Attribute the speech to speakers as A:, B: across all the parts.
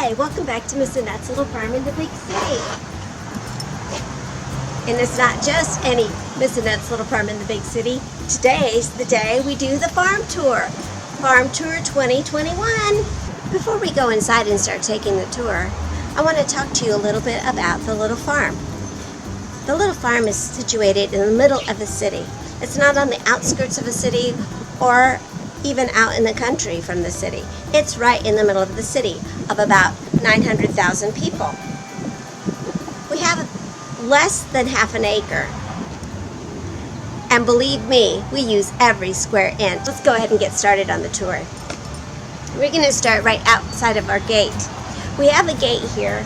A: Hi, welcome back to Miss Annette's little farm in the big city. And it's not just any Miss Annette's little farm in the big city. Today's the day we do the farm tour. Farm Tour 2021. Before we go inside and start taking the tour, I want to talk to you a little bit about the little farm. The little farm is situated in the middle of the city. It's not on the outskirts of a city or even out in the country from the city. It's right in the middle of the city of about 900,000 people. We have less than half an acre. And believe me, we use every square inch. Let's go ahead and get started on the tour. We're going to start right outside of our gate. We have a gate here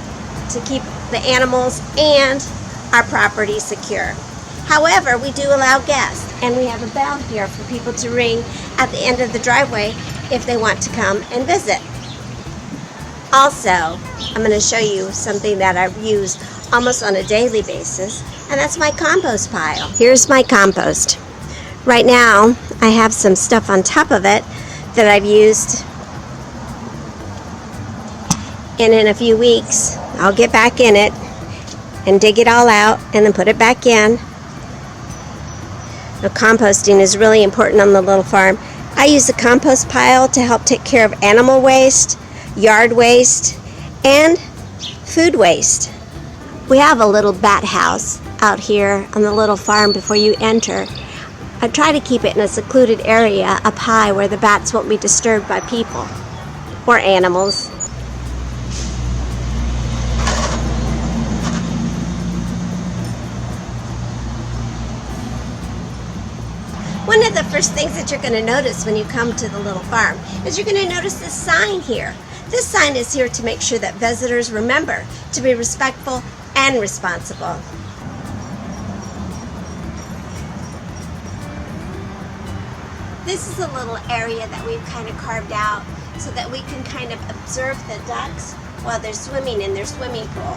A: to keep the animals and our property secure. However, we do allow guests, and we have a bell here for people to ring at the end of the driveway if they want to come and visit. Also, I'm going to show you something that I use almost on a daily basis, and that's my compost pile. Here's my compost. Right now, I have some stuff on top of it that I've used, and in a few weeks, I'll get back in it and dig it all out and then put it back in. Now, composting is really important on the little farm. I use the compost pile to help take care of animal waste, yard waste, and food waste. We have a little bat house out here on the little farm before you enter. I try to keep it in a secluded area up high where the bats won't be disturbed by people or animals. One of the first things that you're going to notice when you come to the little farm is you're going to notice this sign here. This sign is here to make sure that visitors remember to be respectful and responsible. This is a little area that we've kind of carved out so that we can kind of observe the ducks while they're swimming in their swimming pool.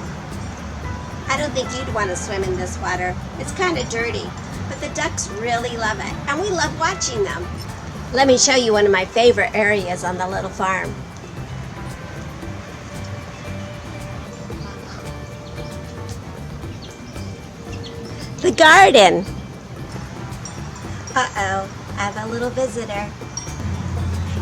A: I don't think you'd want to swim in this water. It's kind of dirty. But the ducks really love it, and we love watching them. Let me show you one of my favorite areas on the little farm. The garden. Uh-oh, I have a little visitor.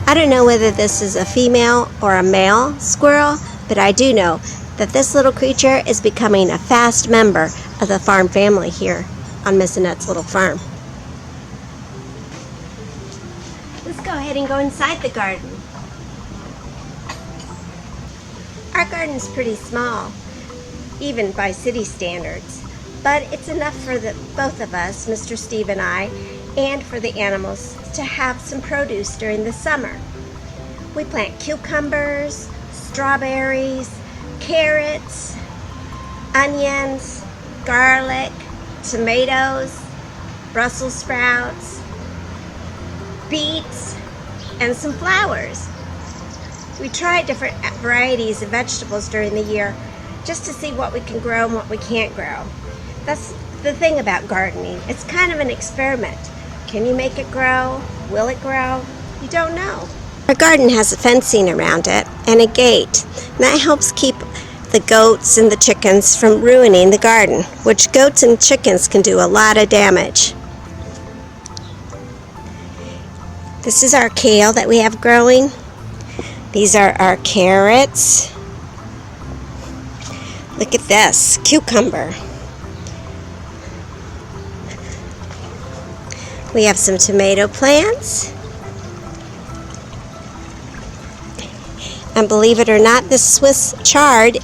A: I don't know whether this is a female or a male squirrel, but I do know that this little creature is becoming a fast member of the farm family here on Miss Annette's little farm. Let's go ahead and go inside the garden. Our garden's pretty small, even by city standards, but it's enough for both of us, Mr. Steve and I, and for the animals to have some produce during the summer. We plant cucumbers, strawberries, carrots, onions, garlic, tomatoes, Brussels sprouts, beets, and some flowers. We try different varieties of vegetables during the year just to see what we can grow and what we can't grow. That's the thing about gardening. It's kind of an experiment. Can you make it grow? Will it grow? You don't know. Our garden has a fencing around it and a gate, and that helps keep the goats and the chickens from ruining the garden, which goats and chickens can do a lot of damage. This is our kale that we have growing. These are our carrots. Look at this, cucumber. We have some tomato plants. And believe it or not, this Swiss chard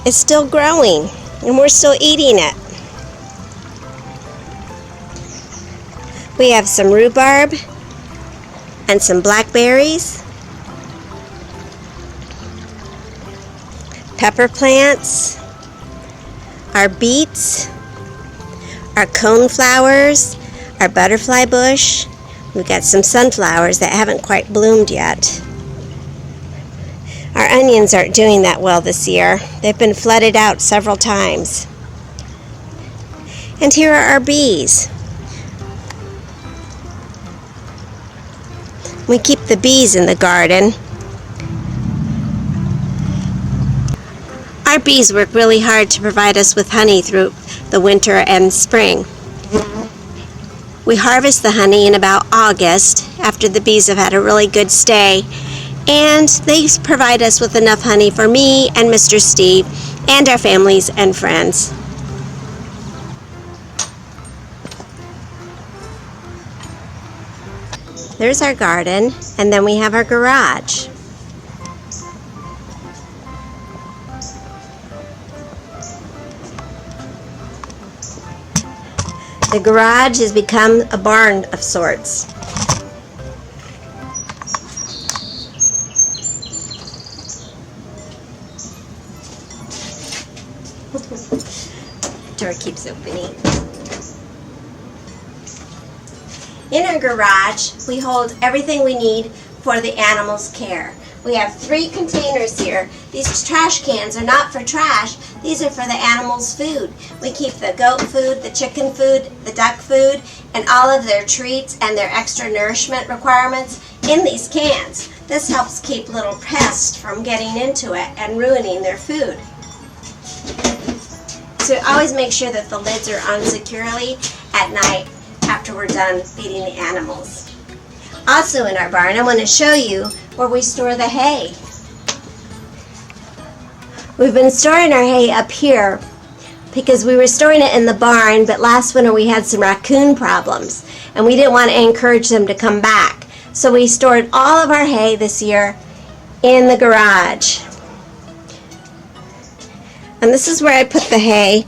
A: is still growing, and we're still eating it. We have some rhubarb and some blackberries, pepper plants, our beets, our coneflowers, our butterfly bush. We've got some sunflowers that haven't quite bloomed yet. Our onions aren't doing that well this year. They've been flooded out several times. And here are our bees. We keep the bees in the garden Our bees work really hard to provide us with honey through the winter and spring. We harvest the honey in about August after the bees have had a really good stay, and they provide us with enough honey for me and Mr. Steve and our families and friends. There's our garden, and then we have our garage. The garage has become a barn of sorts. Door keeps opening. In our garage, we hold everything we need for the animals' care. We have 3 containers here. These trash cans are not for trash. These are for the animals' food. We keep the goat food, the chicken food, the duck food, and all of their treats and their extra nourishment requirements in these cans. This helps keep little pests from getting into it and ruining their food. So always make sure that the lids are on securely at night after we're done feeding the animals. Also in our barn, I want to show you where we store the hay. We've been storing our hay up here because we were storing it in the barn, but last winter we had some raccoon problems and we didn't want to encourage them to come back. So we stored all of our hay this year in the garage. And this is where I put the hay,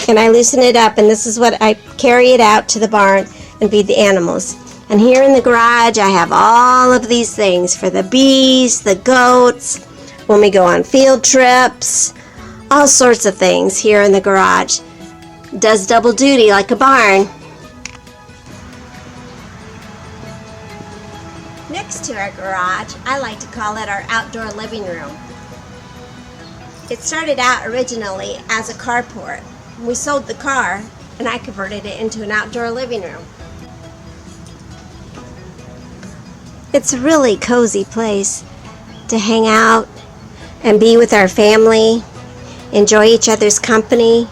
A: and I loosen it up, and this is what I carry it out to the barn and feed the animals. And here in the garage I have all of these things for the bees, the goats, when we go on field trips, all sorts of things here in the garage. It does double duty like a barn. Next to our garage, I like to call it our outdoor living room. It started out originally as a carport. We sold the car and I converted it into an outdoor living room. It's a really cozy place to hang out and be with our family, enjoy each other's company,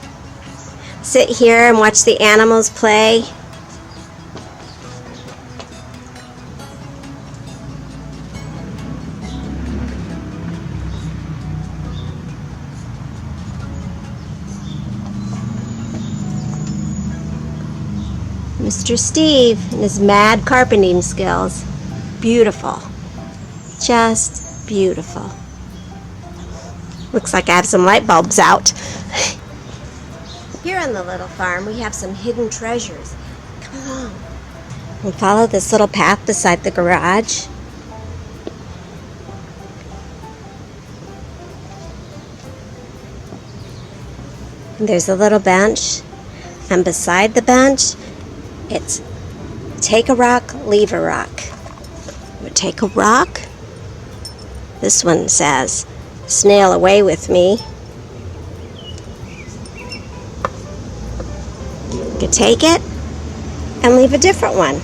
A: sit here and watch the animals play. Mr. Steve and his mad carpenting skills. Beautiful. Just beautiful. Looks like I have some light bulbs out. Here on the little farm we have some hidden treasures. Come along. We follow this little path beside the garage. And there's a little bench, and beside the bench it's take a rock, leave a rock. We take a rock. This one says, snail away with me. You could take it and leave a different one.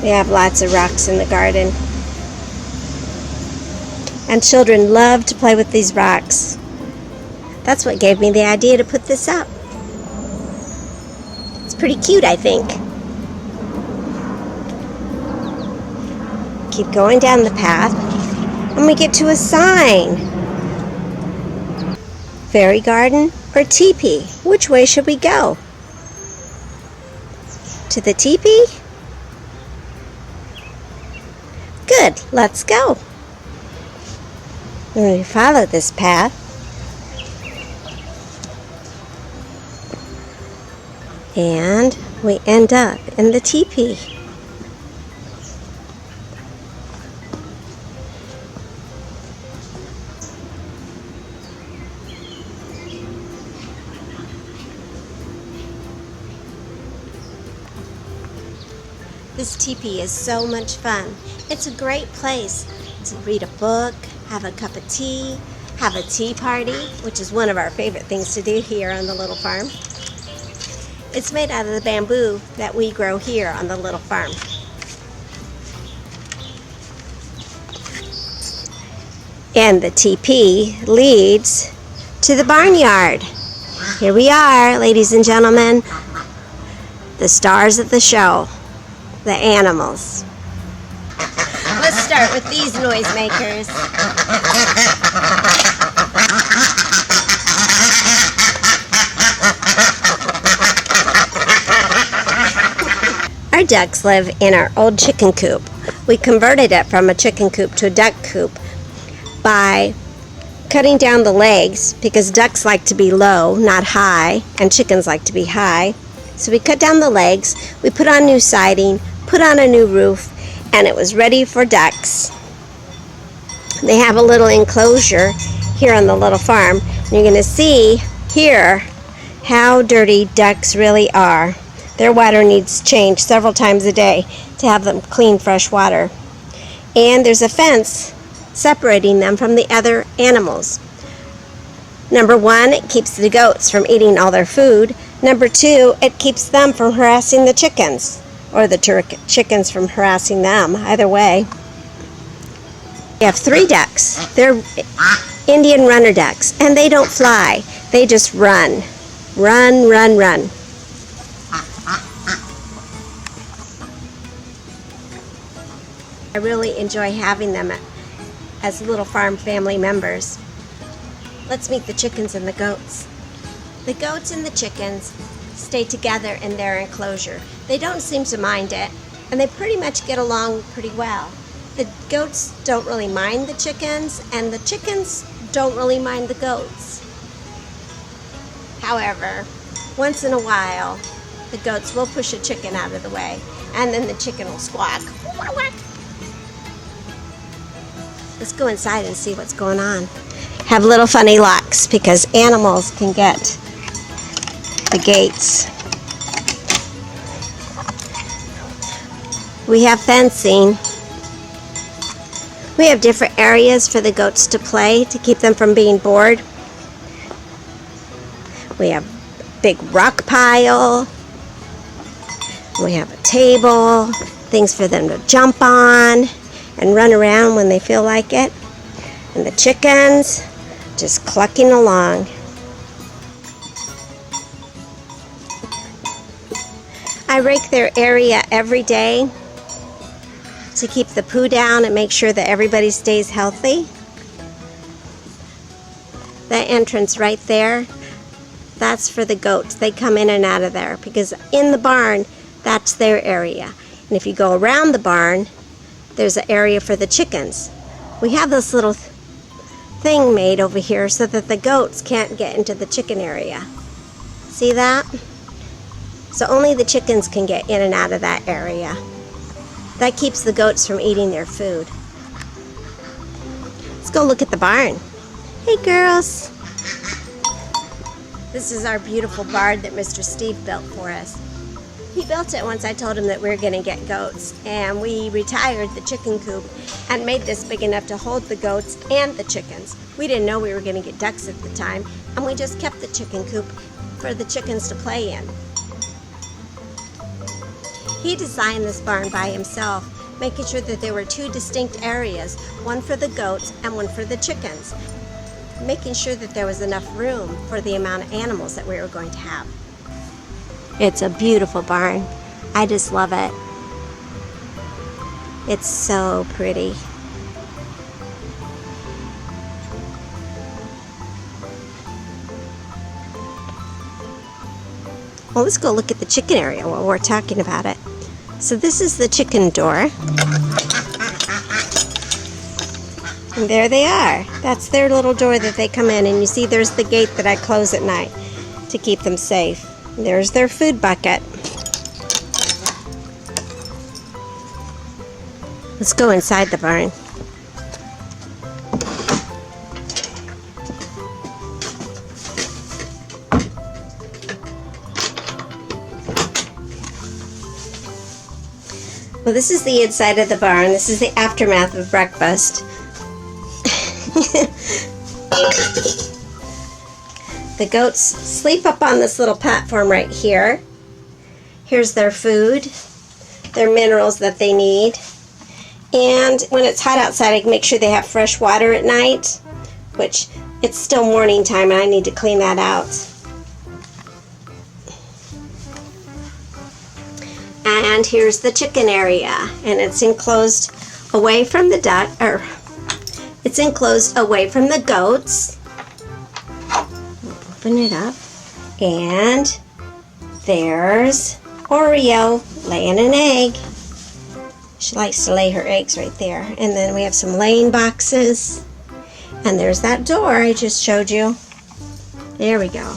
A: We have lots of rocks in the garden. And children love to play with these rocks. That's what gave me the idea to put this up. It's pretty cute, I think. Keep going down the path, and we get to a sign. Fairy garden or teepee? Which way should we go? To the teepee? Good, let's go. And we follow this path. And we end up in the teepee. This teepee is so much fun. It's a great place to read a book, have a cup of tea, have a tea party, which is one of our favorite things to do here on the little farm. It's made out of the bamboo that we grow here on the little farm. And the TP leads to the barnyard. Here we are, ladies and gentlemen, the stars of the show, the animals. Let's start with these noisemakers. Our ducks live in our old chicken coop. We converted it from a chicken coop to a duck coop by cutting down the legs, because ducks like to be low, not high, and chickens like to be high. So we cut down the legs, we put on new siding, put on a new roof, and it was ready for ducks. They have a little enclosure here on the little farm. And you're going to see here how dirty ducks really are. Their water needs changed several times a day to have them clean, fresh water. And there's a fence separating them from the other animals. Number one, it keeps the goats from eating all their food. Number two, it keeps them from harassing the chickens, or the chickens from harassing them, either way. We have 3 ducks. They're Indian runner ducks, and they don't fly. They just run. Run, run, run. I really enjoy having them as little farm family members. Let's meet the chickens and the goats. The goats and the chickens stay together in their enclosure. They don't seem to mind it, and they pretty much get along pretty well. The goats don't really mind the chickens, and the chickens don't really mind the goats. However, once in a while, the goats will push a chicken out of the way, and then the chicken will squawk. Let's go inside and see what's going on. Have little funny locks, because animals can get the gates. We have fencing. We have different areas for the goats to play to keep them from being bored. We have a big rock pile. We have a table, things for them to jump on and run around when they feel like it. And the chickens just clucking along. I rake their area every day to keep the poo down and make sure that everybody stays healthy. That entrance right there, that's for the goats. They come in and out of there, because in the barn, that's their area. And if you go around the barn, there's an area for the chickens. We have this little thing made over here so that the goats can't get into the chicken area. See that? So only the chickens can get in and out of that area. That keeps the goats from eating their food. Let's go look at the barn. Hey girls. This is our beautiful barn that Mr. Steve built for us. He built it once I told him that we were going to get goats, and we retired the chicken coop and made this big enough to hold the goats and the chickens. We didn't know we were going to get ducks at the time, and we just kept the chicken coop for the chickens to play in. He designed this barn by himself, making sure that there were 2 distinct areas, one for the goats and one for the chickens, making sure that there was enough room for the amount of animals that we were going to have. It's a beautiful barn. I just love it. It's so pretty. Well, let's go look at the chicken area while we're talking about it. So this is the chicken door. And there they are. That's their little door that they come in. And you see there's the gate that I close at night to keep them safe. There's their food bucket. Let's go inside the barn. Well, this is the inside of the barn. This is the aftermath of breakfast. The goats sleep up on this little platform right here. Here's their food, their minerals that they need. And when it's hot outside, I can make sure they have fresh water at night, which it's still morning time and I need to clean that out. And here's the chicken area, and it's enclosed away from the it's enclosed away from the goats. Open it up, and there's Oreo laying an egg. She likes to lay her eggs right there. And then we have some laying boxes. And there's that door I just showed you. There we go.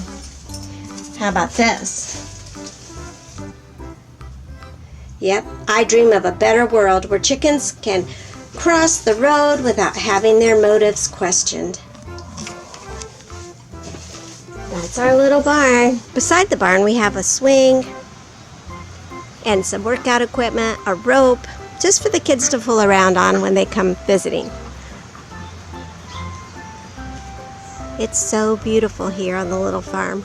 A: How about this? Yep, I dream of a better world where chickens can cross the road without having their motives questioned. That's our little barn. Beside the barn we have a swing and some workout equipment, a rope, just for the kids to fool around on when they come visiting. It's so beautiful here on the little farm.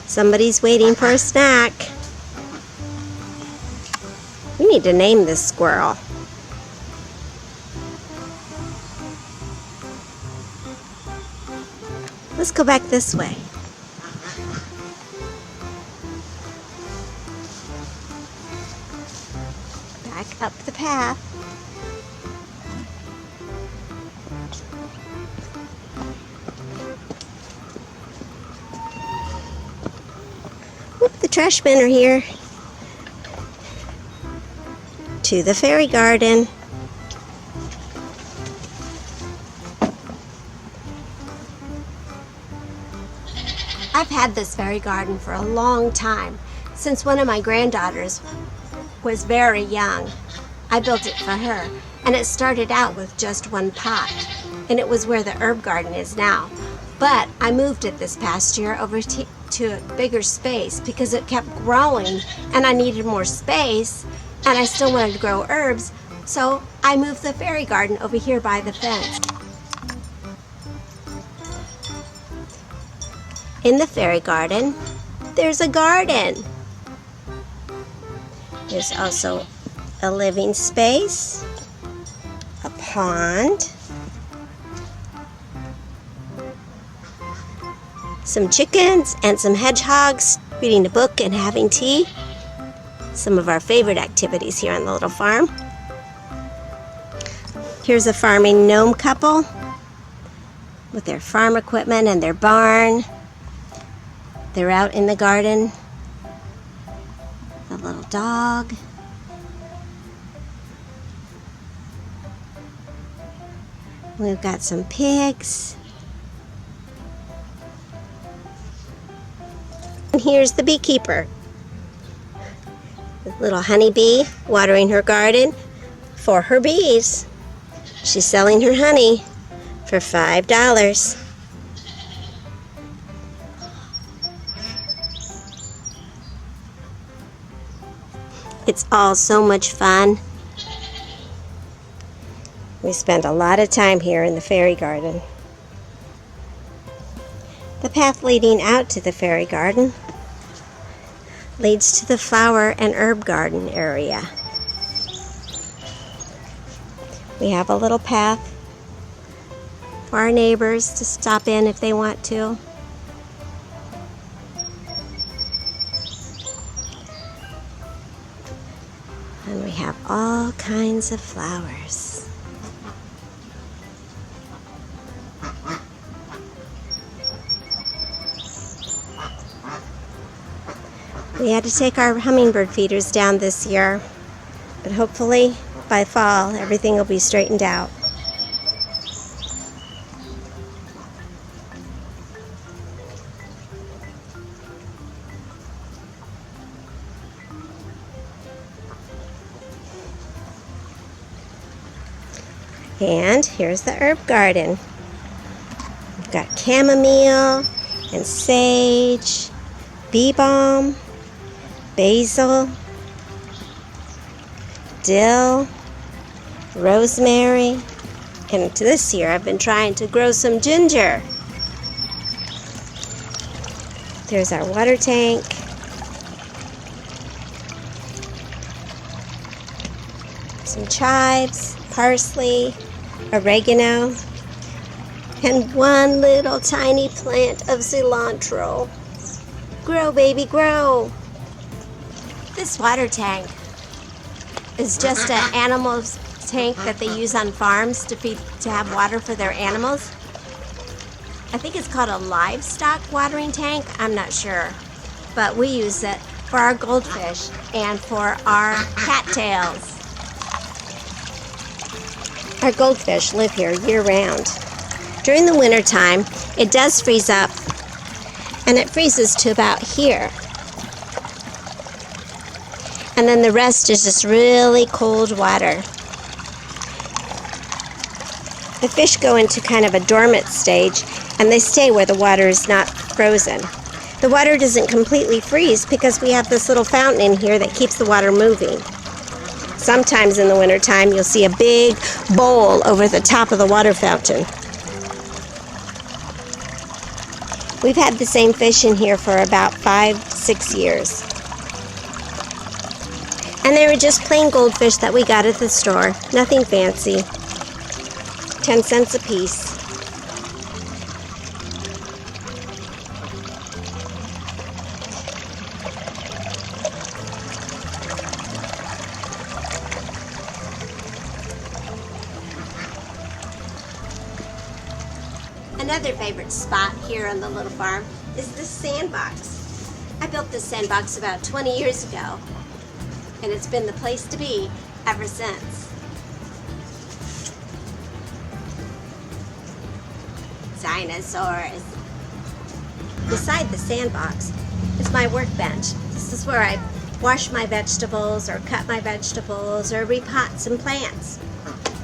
A: Somebody's waiting for a snack. We need to name this squirrel. Let's go back this way. Back up the path. Oop, the trash men are here. To the fairy garden. I've had this fairy garden for a long time, since one of my granddaughters was very young. I built it for her, and it started out with just one pot, and it was where the herb garden is now. But I moved it this past year over to a bigger space because it kept growing, and I needed more space, and I still wanted to grow herbs, so I moved the fairy garden over here by the fence. In the fairy garden, there's a garden. There's also a living space, a pond, some chickens and some hedgehogs reading a book and having tea. Some of our favorite activities here on the little farm. Here's a farming gnome couple with their farm equipment and their barn. They're out in the garden. The little dog. We've got some pigs. And here's the beekeeper. The little honeybee watering her garden for her bees. She's selling her honey for $5. It's all so much fun. We spend a lot of time here in the fairy garden. The path leading out to the fairy garden leads to the flower and herb garden area. We have a little path for our neighbors to stop in if they want to. And we have all kinds of flowers. We had to take our hummingbird feeders down this year, but hopefully by fall everything will be straightened out. And here's the herb garden. We've got chamomile and sage, bee balm, basil, dill, rosemary, and this year I've been trying to grow some ginger. There's our water tank. Some chives, parsley, oregano, and one little tiny plant of cilantro. Grow, baby, grow. This water tank is just an animal's tank that they use on farms to have water for their animals. I think it's called a livestock watering tank. I'm not sure. But we use it for our goldfish and for our cattails. Our goldfish live here year-round. During the winter time, it does freeze up, and it freezes to about here. And then the rest is just really cold water. The fish go into kind of a dormant stage, and they stay where the water is not frozen. The water doesn't completely freeze because we have this little fountain in here that keeps the water moving. Sometimes in the wintertime, you'll see a big bowl over the top of the water fountain. We've had the same fish in here for about 5-6 years. And they were just plain goldfish that we got at the store. Nothing fancy. 10 cents a piece. Another favorite spot here on the little farm is this sandbox. I built this sandbox about 20 years ago, and it's been the place to be ever since. Dinosaurs. Beside the sandbox is my workbench. This is where I wash my vegetables or cut my vegetables or repot some plants.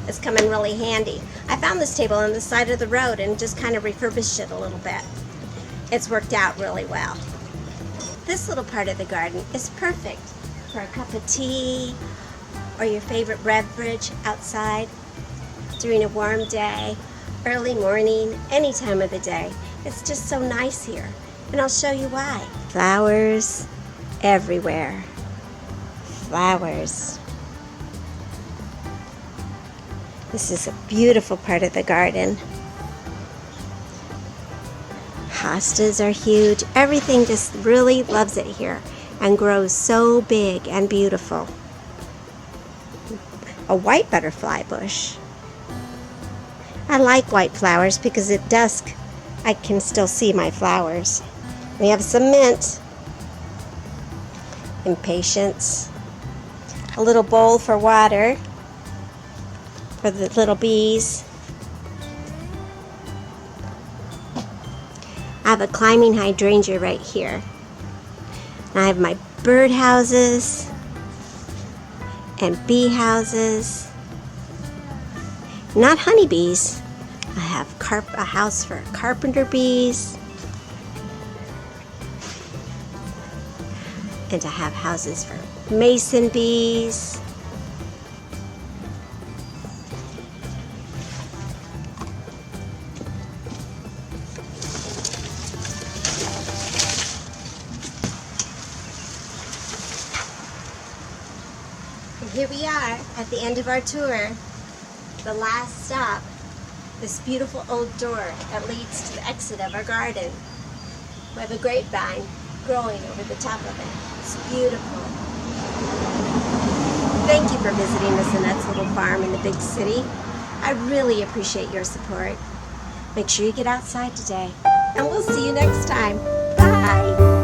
A: It's come in really handy. I found this table on the side of the road and just kind of refurbished it a little bit. It's worked out really well. This little part of the garden is perfect for a cup of tea or your favorite beverage outside during a warm day, early morning, any time of the day. It's just so nice here, and I'll show you why. Flowers everywhere. Flowers. This is a beautiful part of the garden. Hostas are huge. Everything just really loves it here and grows so big and beautiful. A white butterfly bush. I like white flowers because at dusk I can still see my flowers. We have some mint, impatiens, a little bowl for water for the little bees. I have a climbing hydrangea right here. And I have my bird houses and bee houses. Not honeybees. I have a house for carpenter bees. And I have houses for mason bees. Here we are at the end of our tour, the last stop, this beautiful old door that leads to the exit of our garden. We have a grapevine growing over the top of it. It's beautiful. Thank you for visiting Miss Annette's little farm in the big city. I really appreciate your support. Make sure you get outside today, and we'll see you next time. Bye!